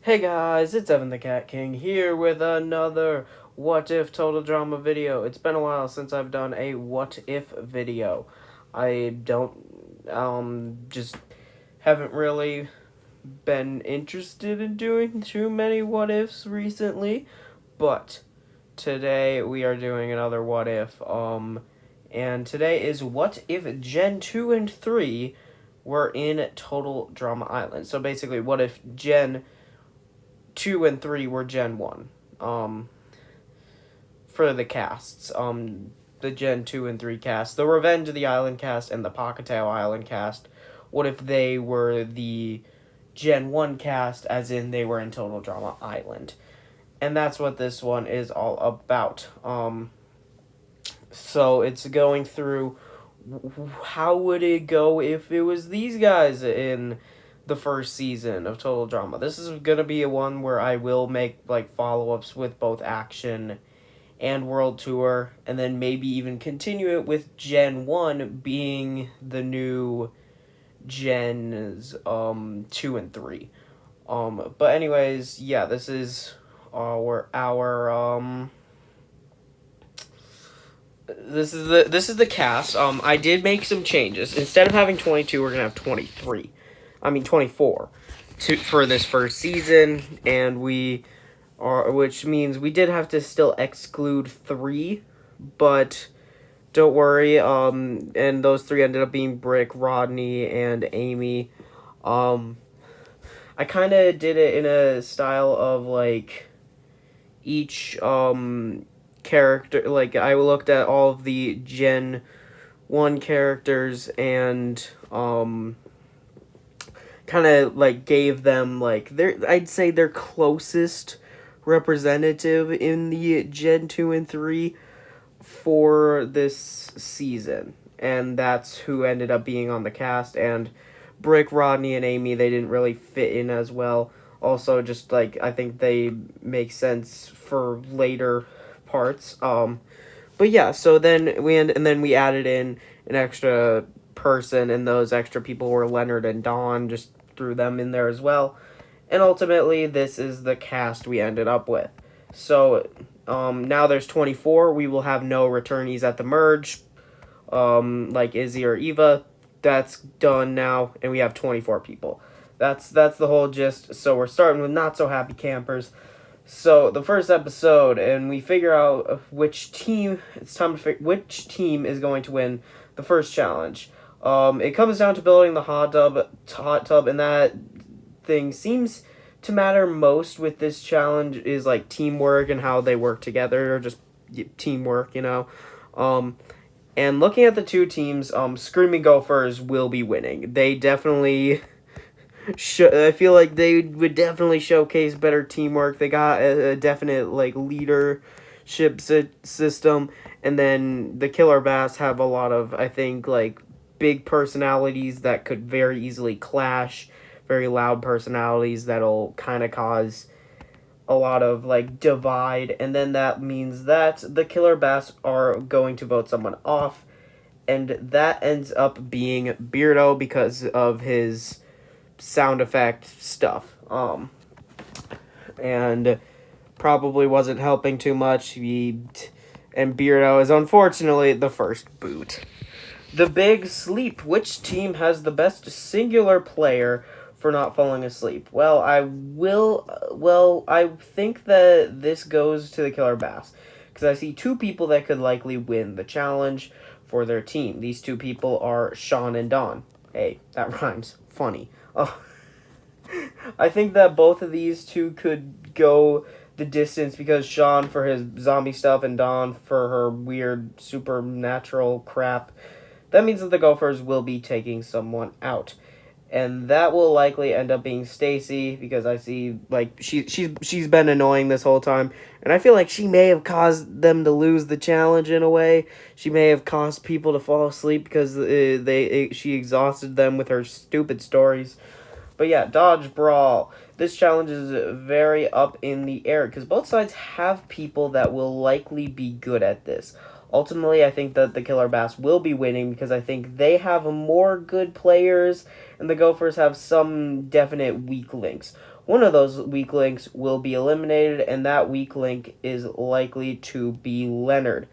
Hey guys, it's Evan the Cat King here with another What If Total Drama video. It's been a while since I've done a What If video. I don't, just haven't really been interested in doing too many What Ifs recently, but today we are doing another What If, and today is what if Gen 2 and 3 were in Total Drama Island. So basically, what if Gen 2 and 3 were Gen 1. For the casts. The Gen 2 and 3 cast. The Revenge of the Island cast and the Pahkitew Island cast. What if they were the Gen 1 cast, as in they were in Total Drama Island? And that's what this one is all about. So it's going through how would it go if it was these guys in the first season of Total Drama. This is gonna be a one where I will make like follow-ups with both Action and World Tour, and then maybe even continue it with Gen 1 being the new Gens 2 and 3. But anyways, yeah, this is our this is the cast. I did make some changes. Instead of having 22, we're gonna have 23. I mean 24 for this first season, and which means we did have to still exclude 3, but don't worry. And those 3 ended up being Brick, Rodney, and Amy. I kind of did it in a style of like each character. Like I looked at all of the Gen 1 characters and kind of like gave them like I'd say their closest representative in the Gen 2 and 3 for this season. And that's who ended up being on the cast. And Brick, Rodney, and Amy, they didn't really fit in as well. Also, just like I think they make sense for later parts. But yeah, so then we added in an extra person, and those extra people were Leonard and Dawn. Just threw them in there as well. And ultimately, this is the cast we ended up with. So, now there's 24. We will have no returnees at the merge, like Izzy or Eva. That's done now, and we have 24 people. That's the whole gist. So we're starting with Not So Happy Campers. So the first episode, and we figure out which team. It's time to figure which team is going to win the first challenge. It comes down to building the hot tub, and that thing seems to matter most with this challenge is like teamwork and how they work together, or just teamwork, And looking at the two teams, Screaming Gophers will be winning. They definitely I feel like they would definitely showcase better teamwork. They got a definite like leadership system, and then the Killer Bass have a lot of, I think, like big personalities that could very easily clash, very loud personalities that'll kind of cause a lot of like divide, and then that means that the Killer Bass are going to vote someone off, and that ends up being Beardo because of his sound effect stuff. And probably wasn't helping too much. And Beardo is unfortunately the first boot. The Big Sleep. Which team has the best singular player for not falling asleep? Well, I think that this goes to the Killer Bass, because I see 2 people that could likely win the challenge for their team. These 2 people are Sean and Dawn. Hey, that rhymes. Funny. Oh, I think that both of these 2 could go the distance, because Sean for his zombie stuff and Dawn for her weird supernatural crap. That means that the Gophers will be taking someone out, and that will likely end up being Stacy, because I see like she's been annoying this whole time, and I feel like she may have caused them to lose the challenge in a way. She may have caused people to fall asleep because she exhausted them with her stupid stories. But yeah, Dodge Brawl. This challenge is very up in the air, because both sides have people that will likely be good at this. Ultimately, I think that the Killer Bass will be winning, because I think they have more good players, and the Gophers have some definite weak links. one of those weak links will be eliminated, and that weak link is likely to be Leonard.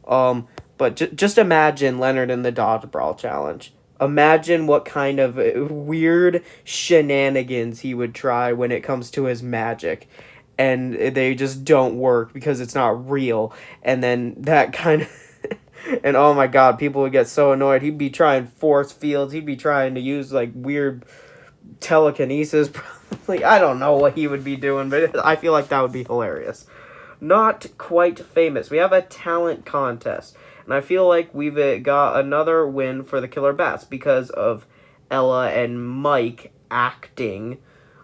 But just imagine Leonard in the Dodgeball Challenge. Imagine what kind of weird shenanigans he would try when it comes to his magic. And they just don't work because it's not real. And then that kind of... and oh my god, people would get so annoyed. He'd be trying force fields. He'd be trying to use like weird telekinesis. Probably. I don't know what he would be doing, but I feel like that would be hilarious. Not quite famous. We have a talent contest. And I feel like we've got another win for the Killer Bats because of Ella and Mike acting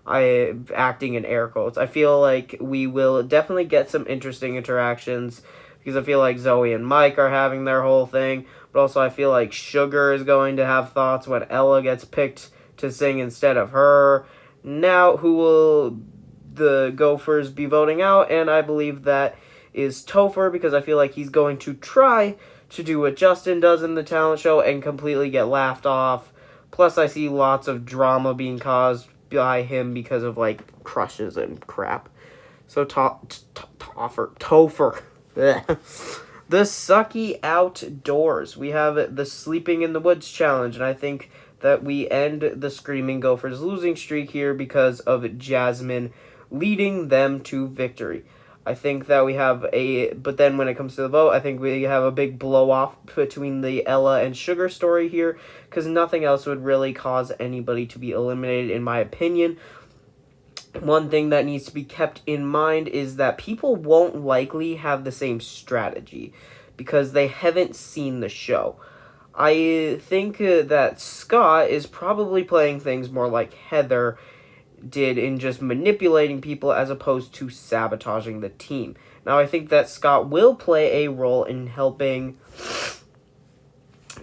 in air quotes. I feel like we will definitely get some interesting interactions because I feel like Zoe and Mike are having their whole thing. But also I feel like Sugar is going to have thoughts when Ella gets picked to sing instead of her. Now, who will the Gophers be voting out? And I believe that is Topher because I feel like he's going to try to do what Justin does in the talent show and completely get laughed off. Plus, I see lots of drama being caused by him because of, like, crushes and crap. So, Topher. The Sucky Outdoors. We have the Sleeping in the Woods challenge, and I think that we end the Screaming Gophers losing streak here because of Jasmine leading them to victory. I think that we have but then when it comes to the vote, I think we have a big blow-off between the Ella and Sugar story here, because nothing else would really cause anybody to be eliminated, in my opinion. One thing that needs to be kept in mind is that people won't likely have the same strategy, because they haven't seen the show. I think that Scott is probably playing things more like Heather did in just manipulating people as opposed to sabotaging the team. Now, I think that Scott will play a role in helping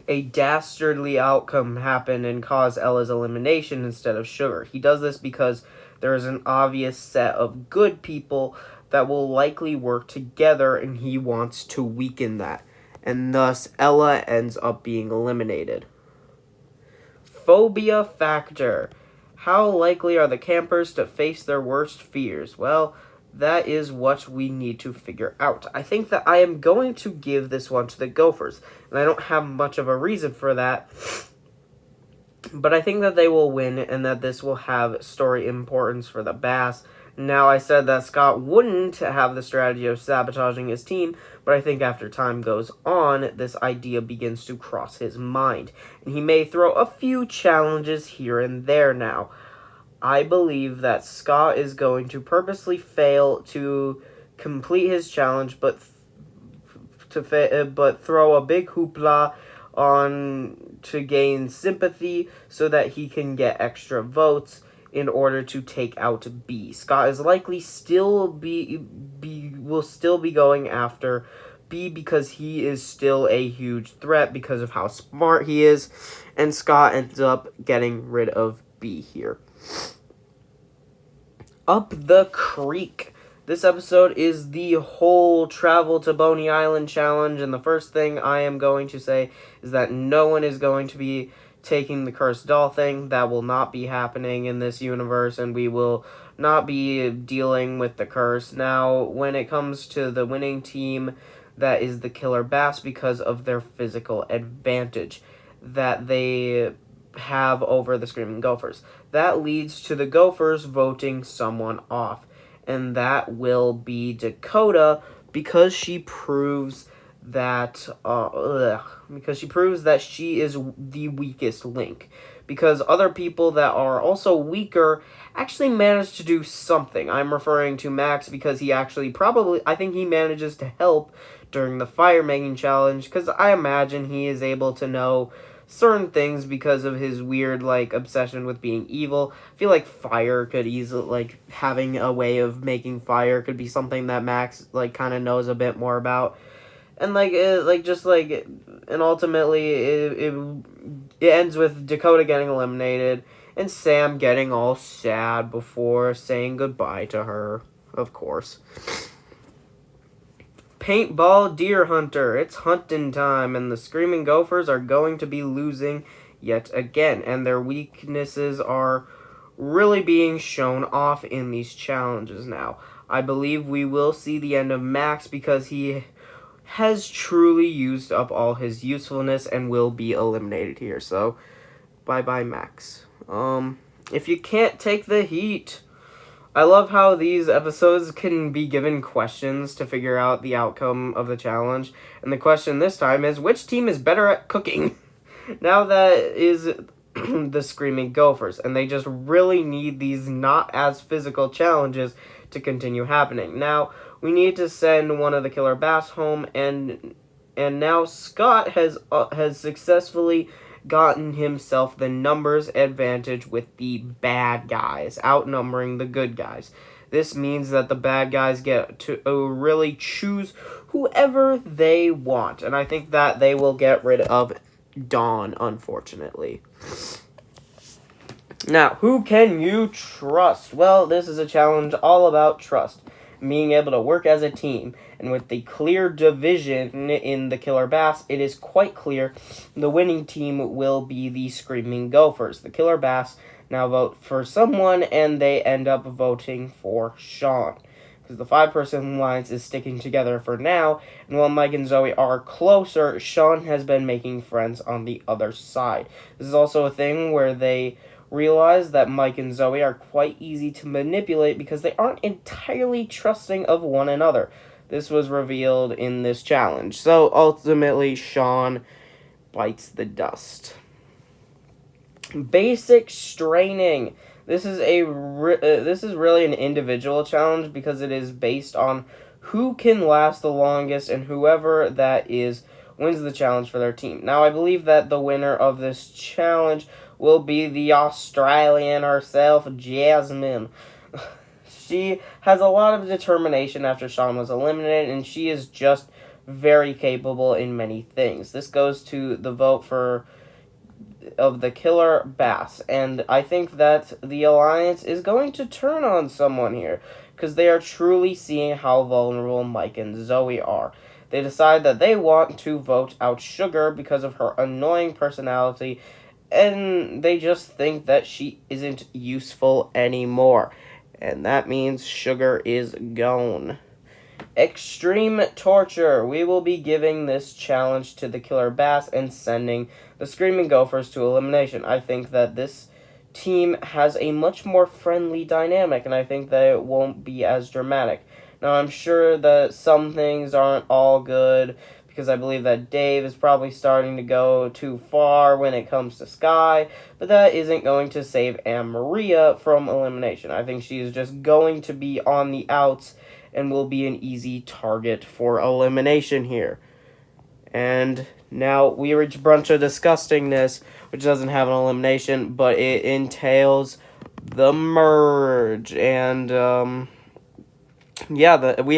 a dastardly outcome happen and cause Ella's elimination instead of Sugar. He does this because there is an obvious set of good people that will likely work together, and he wants to weaken that. And thus, Ella ends up being eliminated. Phobia factor. How likely are the campers to face their worst fears? Well, that is what we need to figure out. I think that I am going to give this one to the Gophers, and I don't have much of a reason for that, but I think that they will win and that this will have story importance for the Bass. Now, I said that Scott wouldn't have the strategy of sabotaging his team, but I think after time goes on, this idea begins to cross his mind, and he may throw a few challenges here and there now. I believe that Scott is going to purposely fail to complete his challenge, but throw a big hoopla on to gain sympathy so that he can get extra votes in order to take out B. Scott is likely will still be going after B because he is still a huge threat because of how smart he is, and Scott ends up getting rid of B here. Up the Creek. This episode is the whole Travel to Boney Island challenge, and the first thing I am going to say is that no one is going to be taking the cursed doll thing. That will not be happening in this universe, and we will not be dealing with the curse. Now, when it comes to the winning team, that is the Killer Bass because of their physical advantage that they have over the Screaming Gophers. That leads to the Gophers voting someone off, and that will be Dakota because she proves that she is the weakest link, because other people that are also weaker actually managed to do something. I'm referring to Max because he actually I think he manages to help during the fire making challenge, because I imagine he is able to know certain things because of his weird, like, obsession with being evil. I feel like fire could easily, like, having a way of making fire could be something that Max, like, kind of knows a bit more about. And, and ultimately, it ends with Dakota getting eliminated and Sam getting all sad before saying goodbye to her, of course. Paintball Deer Hunter. It's hunting time, and the Screaming Gophers are going to be losing yet again, and their weaknesses are really being shown off in these challenges now. I believe we will see the end of Max because he has truly used up all his usefulness and will be eliminated here. So, bye-bye, Max. If you can't take the heat, I love how these episodes can be given questions to figure out the outcome of the challenge. And the question this time is, which team is better at cooking? Now that is the Screaming Gophers, and they just really need these not as physical challenges to continue happening. Now, we need to send one of the Killer Bass home, and now Scott has successfully gotten himself the numbers advantage with the bad guys, outnumbering the good guys. This means that the bad guys get to really choose whoever they want, and I think that they will get rid of Dawn, unfortunately. Now, who can you trust? Well, this is a challenge all about trust, being able to work as a team. And with the clear division in the Killer Bass, it is quite clear the winning team will be the Screaming Gophers. The Killer Bass now vote for someone, and they end up voting for Sean. Because the 5-person alliance is sticking together for now, and while Mike and Zoe are closer, Sean has been making friends on the other side. This is also a thing where they realize that Mike and Zoe are quite easy to manipulate because they aren't entirely trusting of one another. This was revealed in this challenge. So ultimately, Sean bites the dust. Basic straining. This is really an individual challenge because it is based on who can last the longest, and whoever that is wins the challenge for their team. Now, I believe that the winner of this challenge will be the Australian herself, Jasmine. She has a lot of determination after Sean was eliminated, and she is just very capable in many things. This goes to the vote of the Killer Bass, and I think that the Alliance is going to turn on someone here, because they are truly seeing how vulnerable Mike and Zoe are. They decide that they want to vote out Sugar because of her annoying personality, and they just think that she isn't useful anymore. And that means Sugar is gone. Extreme torture. We will be giving this challenge to the Killer Bass and sending the Screaming Gophers to elimination. I think that this team has a much more friendly dynamic, and I think that it won't be as dramatic. Now, I'm sure that some things aren't all good, because I believe that Dave is probably starting to go too far when it comes to Sky, but that isn't going to save Anne-Maria from elimination. I think she is just going to be on the outs and will be an easy target for elimination here. And now we reach Brunch of Disgustingness, which doesn't have an elimination, but it entails the merge. And, we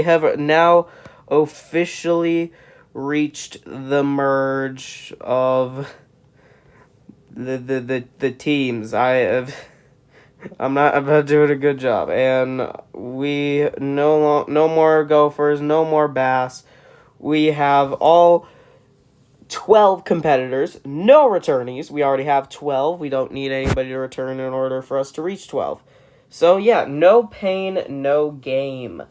have now officially reached the merge of the teams. I'm not doing a good job, and we no more Gophers, no more Bass. We have all 12 competitors, no returnees. We already have 12. We don't need anybody to return in order for us to reach 12. So yeah, no pain, no game.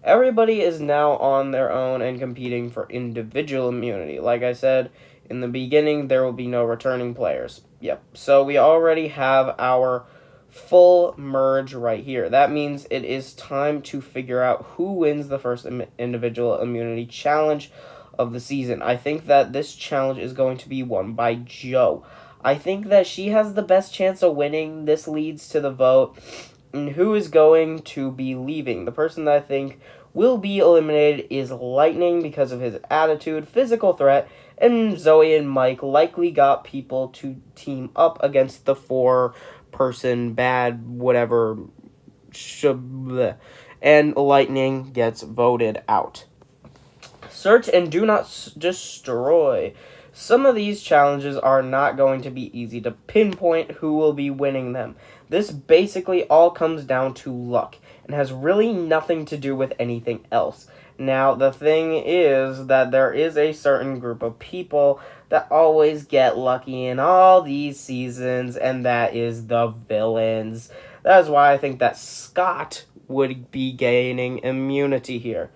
Everybody is now on their own and competing for individual immunity. Like I said in the beginning, there will be no returning players. Yep. So we already have our full merge right here. That means it is time to figure out who wins the first individual immunity challenge of the season. I think that this challenge is going to be won by Jo. I think that she has the best chance of winning. This leads to the vote. And who is going to be leaving? The person that I think will be eliminated is Lightning because of his attitude, physical threat, and Zoe and Mike likely got people to team up against the 4-person bad whatever, and Lightning gets voted out. Search and do not destroy. Some of these challenges are not going to be easy to pinpoint who will be winning them. This basically all comes down to luck and has really nothing to do with anything else. Now, the thing is that there is a certain group of people that always get lucky in all these seasons, and that is the villains. That is why I think that Scott would be gaining immunity here,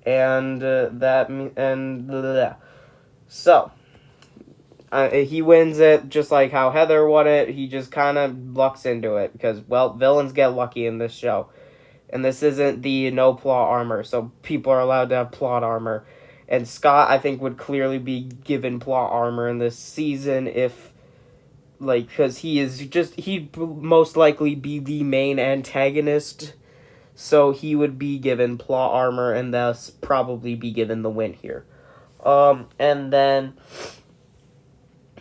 and so. He wins it just like how Heather won it. He just kind of lucks into it because, well, villains get lucky in this show. And this isn't the no plot armor, so people are allowed to have plot armor. And Scott, I think, would clearly be given plot armor in this season if, like, because he'd most likely be the main antagonist. So he would be given plot armor and thus probably be given the win here. And then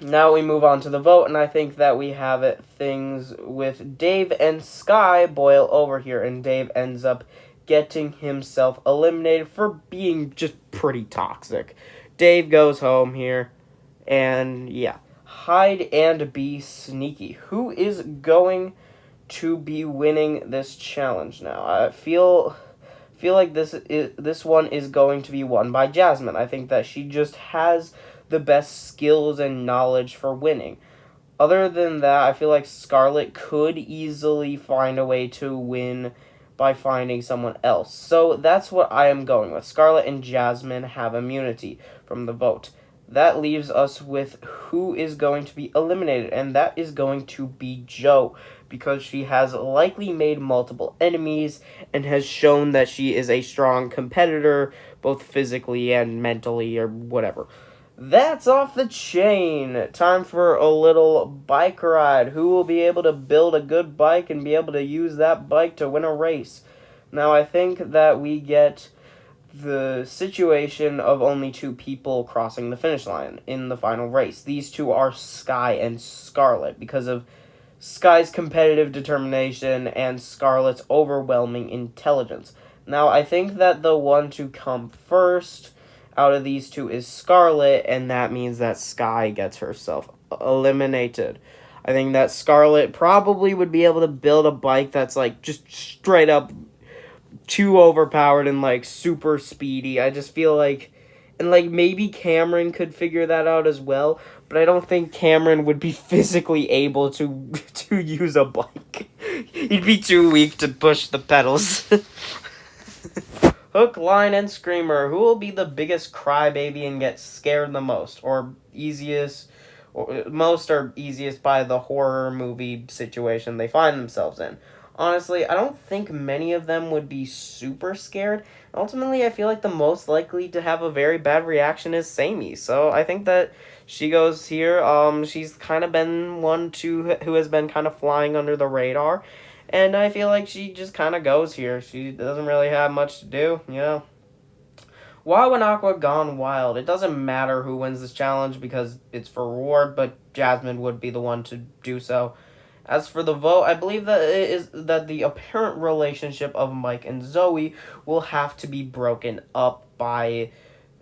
now we move on to the vote, and I think that we have things with Dave and Sky boil over here, and Dave ends up getting himself eliminated for being just pretty toxic. Dave goes home here, and yeah. Hide and be sneaky. Who is going to be winning this challenge now? I feel like this one is going to be won by Jasmine. I think that she just has the best skills and knowledge for winning. Other than that, I feel like Scarlet could easily find a way to win by finding someone else. So that's what I am going with. Scarlet and Jasmine have immunity from the vote. That leaves us with who is going to be eliminated, and that is going to be Joe, because she has likely made multiple enemies and has shown that she is a strong competitor, both physically and mentally, or whatever. That's off the chain. Time for a little bike ride. Who will be able to build a good bike and be able to use that bike to win a race? Now, I think that we get the situation of only two people crossing the finish line in the final race. These two are Sky and Scarlet because of Sky's competitive determination and Scarlet's overwhelming intelligence. Now, I think that the one to come first out of these two is Scarlet, and that means that Sky gets herself eliminated. I think that Scarlet probably would be able to build a bike that's like just straight up too overpowered and like super speedy. I just feel like, and like maybe Cameron could figure that out as well, but I don't think Cameron would be physically able to use a bike. He'd be too weak to push the pedals. Hook, line, and screamer. Who will be the biggest crybaby and get scared the most? Or most or easiest by the horror movie situation they find themselves in? Honestly, I don't think many of them would be super scared. Ultimately, I feel like the most likely to have a very bad reaction is Sammy. So I think that she goes here. She's kind of been one who has been kind of flying under the radar. And I feel like she just kind of goes here. She doesn't really have much to do, you know. Wow and Aqua gone wild. It doesn't matter who wins this challenge because it's for reward, but Jasmine would be the one to do so. As for the vote, I believe that it is that the apparent relationship of Mike and Zoe will have to be broken up by,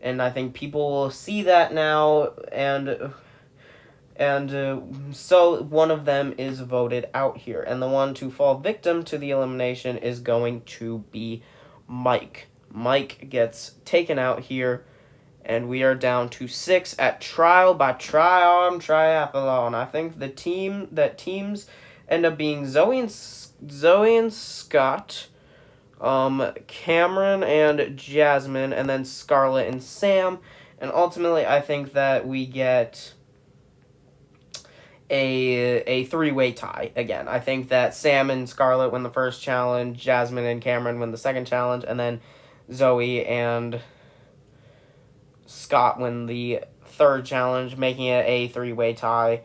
and I think people will see that now, and so one of them is voted out here, and the one to fall victim to the elimination is going to be Mike. Mike gets taken out here, and we are down to 6 at trial by triarm triathlon. I think teams end up being Zoe and Scott, Cameron and Jasmine, and then Scarlet and Sam, and ultimately I think that we get a three-way tie again. I think that Sam and Scarlet win the first challenge, Jasmine and Cameron win the second challenge, and then Zoe and Scott win the third challenge, making it a three-way tie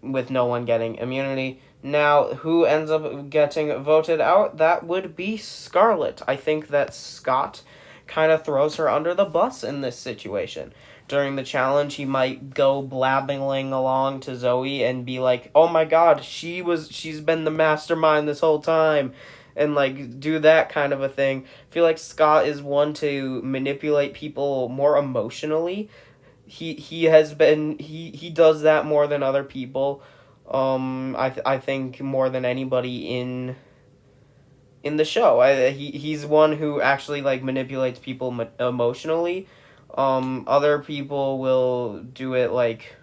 with no one getting immunity. Now, who ends up getting voted out? That would be Scarlet. I think that Scott kind of throws her under the bus in this situation. During the challenge, he might go blabbling along to Zoe and be like, "Oh my god, she's been the mastermind this whole time." And like do that kind of a thing. I feel like Scott is one to manipulate people more emotionally. He does that more than other people. I think more than anybody in the show. He's one who actually like manipulates people emotionally. Other people will do it like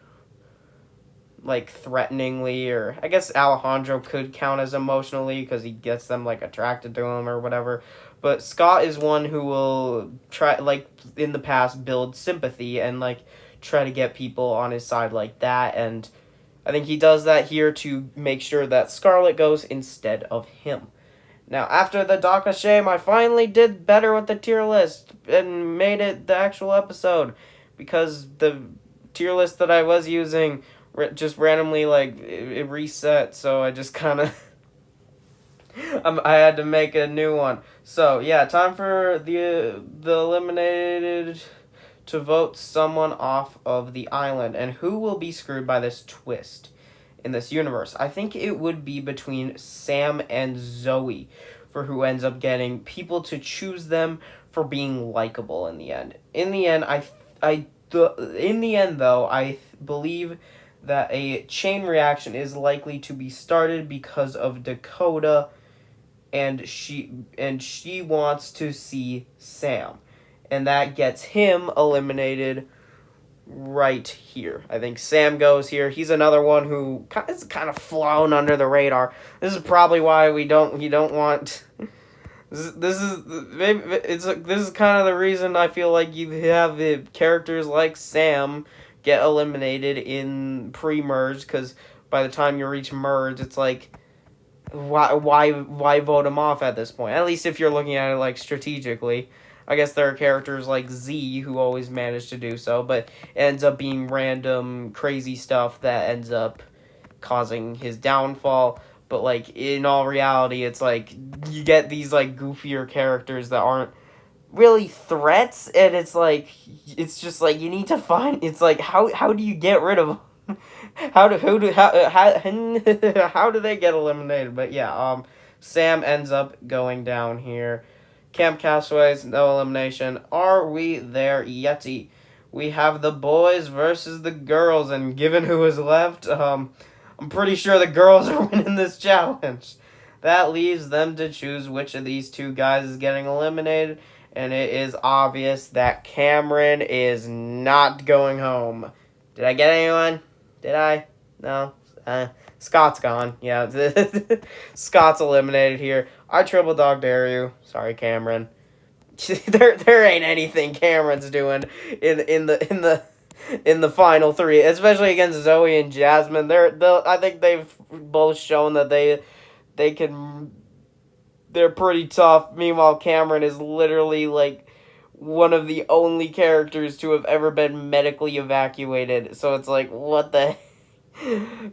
like threateningly, or I guess Alejandro could count as emotionally because he gets them like attracted to him or whatever. But Scott is one who will try, like in the past, build sympathy and like try to get people on his side like that. And I think he does that here to make sure that Scarlet goes instead of him. Now, after the Dock of Shame, I finally did better with the tier list and made it the actual episode, because the tier list that I was using just randomly, like, it reset, so I just kind of... I had to make a new one. So, yeah, time for the eliminated to vote someone off of the island. And who will be screwed by this twist in this universe? I think it would be between Sam and Zoe for who ends up getting people to choose them for being likable in the end. In the end, though, I believe that a chain reaction is likely to be started because of Dakota, and she wants to see Sam, and that gets him eliminated right here. I think Sam goes here. He's another one who is kind of flown under the radar. This is probably why you don't want. This is kind of the reason I feel like you have the characters like Sam get eliminated in pre-merge, because by the time you reach merge, it's like, why vote him off at this point? At least if you're looking at it like strategically. I guess there are characters like Z who always manage to do so, but it ends up being random crazy stuff that ends up causing his downfall. But like in all reality, it's like you get these like goofier characters that aren't really threats, and it's just like you need to find. It's like how do you get rid of them? how do they get eliminated? But yeah, Sam ends up going down here. Camp Castaways, no elimination. Are we there yet? We have the boys versus the girls, and given who is left, I'm pretty sure the girls are winning this challenge. That leaves them to choose which of these two guys is getting eliminated, and it is obvious that Cameron is not going home. Did I get anyone? Did I? No? Scott's gone. Yeah, Scott's eliminated here. I triple dog dare you. Sorry, Cameron. there ain't anything Cameron's doing in the final three, especially against Zoe and Jasmine. I think they've both shown that they're pretty tough. Meanwhile, Cameron is literally like one of the only characters to have ever been medically evacuated. So it's like, what the.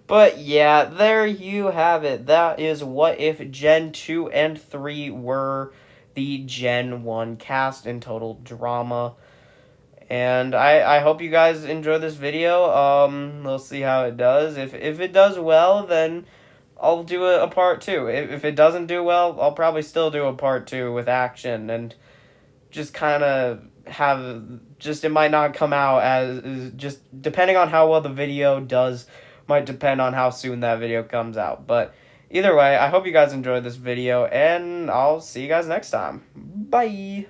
But yeah, there you have it. That is what if Gen 2 and 3 were the Gen 1 cast in Total Drama. And I hope you guys enjoy this video. We'll see how it does. If it does well, then I'll do a part 2. If it doesn't do well, I'll probably still do a part 2 with action, and just kind of it might not come out as, just depending on how well the video does, might depend on how soon that video comes out. But either way, I hope you guys enjoyed this video, and I'll see you guys next time. Bye!